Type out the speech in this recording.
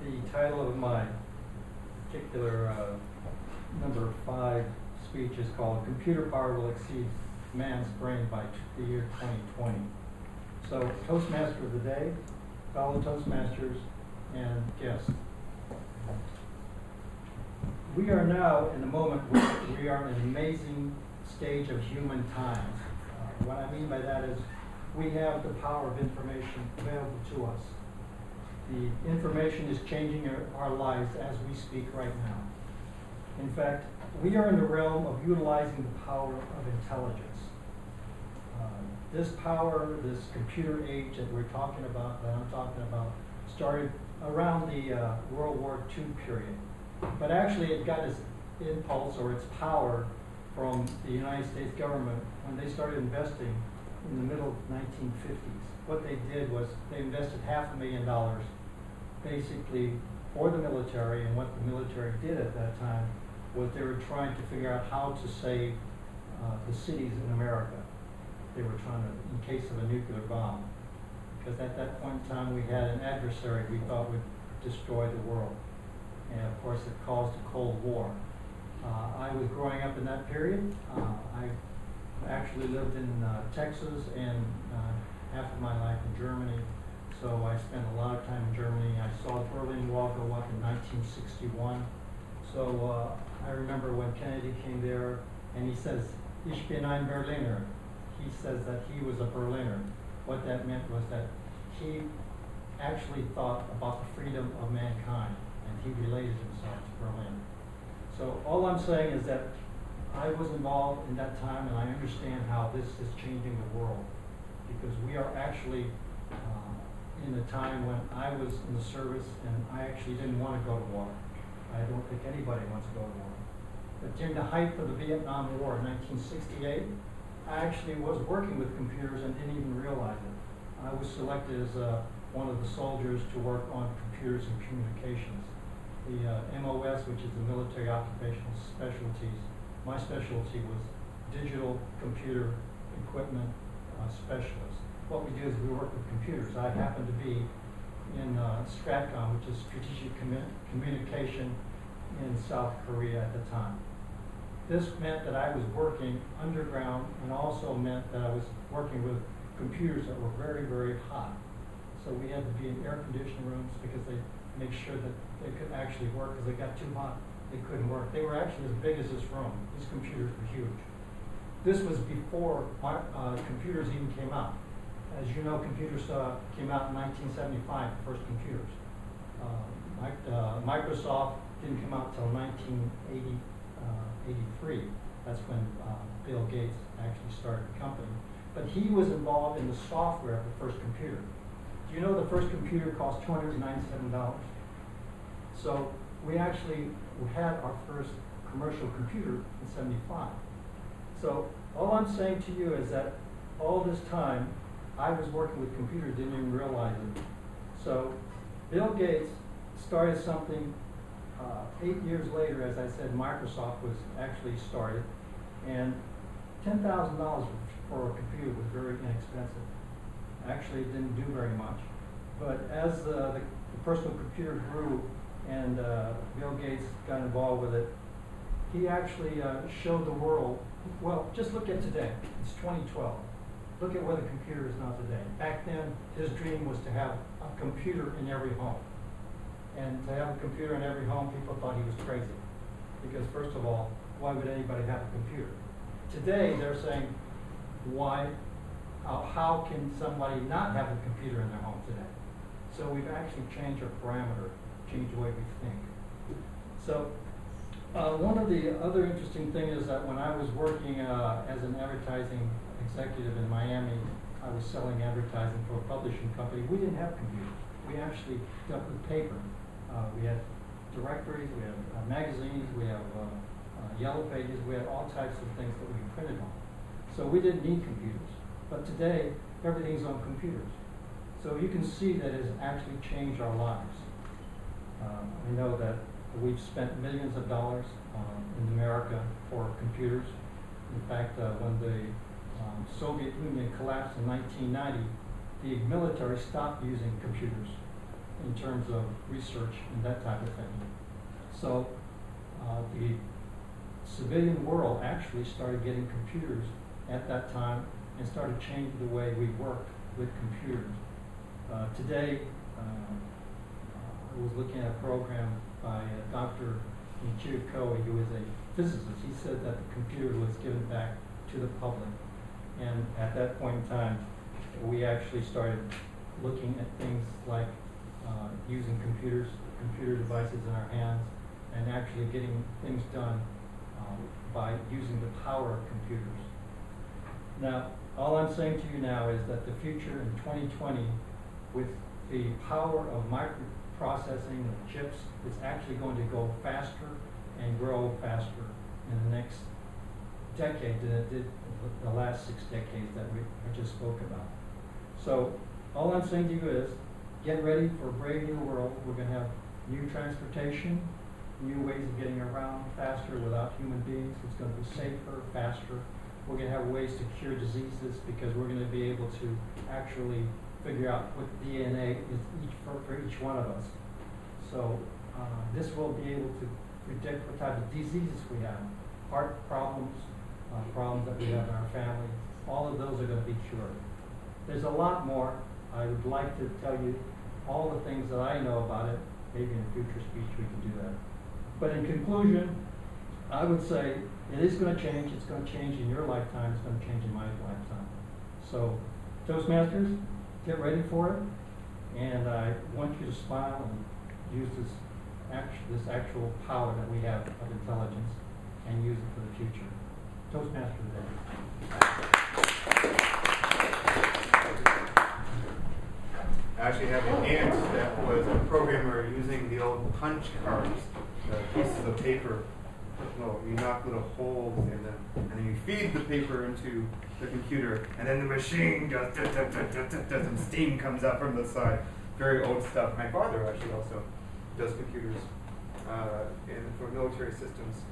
The title of my particular number 5 speech is called "Computer Power Will Exceed Man's Brain by the Year 2020." So, Toastmaster of the day, fellow Toastmasters, and guests. We are now in a moment where we are in an amazing stage of human times. What I mean by that is we have the power of information available to us. The information is changing our lives as we speak right now. In fact, we are in the realm of utilizing the power of intelligence. This power, this computer age that I'm talking about, started around the World War II period. But actually it got its impulse or its power from the United States government when they started investing in the middle 1950s. What they did was they invested $500,000 basically for the military, and what the military did at that time was they were trying to figure out how to save the cities in America. They were trying to, in case of a nuclear bomb, because at that point in time we had an adversary we thought would destroy the world. And of course it caused a Cold War. I was growing up in that period. I actually lived in Texas and half of my life in Germany. So I spent a lot of time in Germany. I saw the Berlin Wall go up in 1961. So I remember when Kennedy came there and he says, "Ich bin ein Berliner." He says that he was a Berliner. What that meant was that he actually thought about the freedom of mankind, and he related himself to Berlin. So all I'm saying is that I was involved in that time, and I understand how this is changing the world, because we are actually in a time when I was in the service, and I actually didn't want to go to war. I don't think anybody wants to go to war. But during the height of the Vietnam War in 1968, I actually was working with computers and didn't even realize it. I was selected as one of the soldiers to work on computers and communications. The MOS, which is the Military Occupational Specialties, my specialty was digital computer equipment specialist. What we do is we work with computers. I happened to be in STRATCOM, which is Strategic Communication in South Korea at the time. This meant that I was working underground, and also meant that I was working with computers that were very, very hot. So we had to be in air-conditioned rooms because they make sure that they could actually work, because they got too hot, they couldn't work. They were actually as big as this room. These computers were huge. This was before computers even came out. As you know, computers came out in 1975, the first computers. Microsoft didn't come out until 1983. That's when Bill Gates actually started the company. But he was involved in the software of the first computer. Do you know the first computer cost $297? So we actually had our first commercial computer in '75. So all I'm saying to you is that all this time I was working with computers, didn't even realize it. So Bill Gates started something 8 years later. As I said, Microsoft was actually started, and $10,000 for a computer was very inexpensive. Actually, it didn't do very much. But as the personal computer grew and Bill Gates got involved with it, he actually showed the world, well, just look at today. It's 2012. Look at where the computer is now today. Back then, his dream was to have a computer in every home. And to have a computer in every home, people thought he was crazy. Because first of all, why would anybody have a computer? Today, they're saying, why? How can somebody not have a computer in their home today? So we've actually changed our parameter, changed the way we think. So one of the other interesting things is that when I was working as an advertising executive in Miami, I was selling advertising for a publishing company. We didn't have computers. We actually dealt with paper. We had directories, we had magazines, we have yellow pages, we had all types of things that we printed on. So we didn't need computers. But today, everything's on computers. So you can see that it's actually changed our lives. We know that we've spent millions of dollars in America for computers. In fact, when the Soviet Union collapsed in 1990, the military stopped using computers. in terms of research and that type of thing. So the civilian world actually started getting computers at that time and started changing the way we work with computers. Today, I was looking at a program by Dr. Michio Koei, who is a physicist. He said that the computer was given back to the public. And at that point in time, we actually started looking at things like using computer devices in our hands and actually getting things done by using the power of computers. Now, all I'm saying to you now is that the future in 2020, with the power of microprocessing of chips, is actually going to go faster and grow faster in the next decade than it did the last 6 decades that I just spoke about. So all I'm saying to you is, get ready for a brave new world. We're going to have new transportation, new ways of getting around faster without human beings. It's going to be safer, faster. We're going to have ways to cure diseases because we're going to be able to actually figure out what DNA is for each one of us. So this will be able to predict what type of diseases we have, heart problems, problems that we have in our family. All of those are going to be cured. There's a lot more. I would like to tell you all the things that I know about it. Maybe in a future speech we can do that. But in conclusion, I would say it is going to change. It's going to change in your lifetime. It's going to change in my lifetime. So, Toastmasters, get ready for it. And I want you to smile and use this actual power that we have of intelligence and use it for the future. Toastmaster today. I actually have an aunt that was a programmer using the old punch cards, the pieces of paper. Well, you knock little holes in them, and then you feed the paper into the computer, and then the machine goes, and steam comes out from the side. Very old stuff. My father actually also does computers for military systems.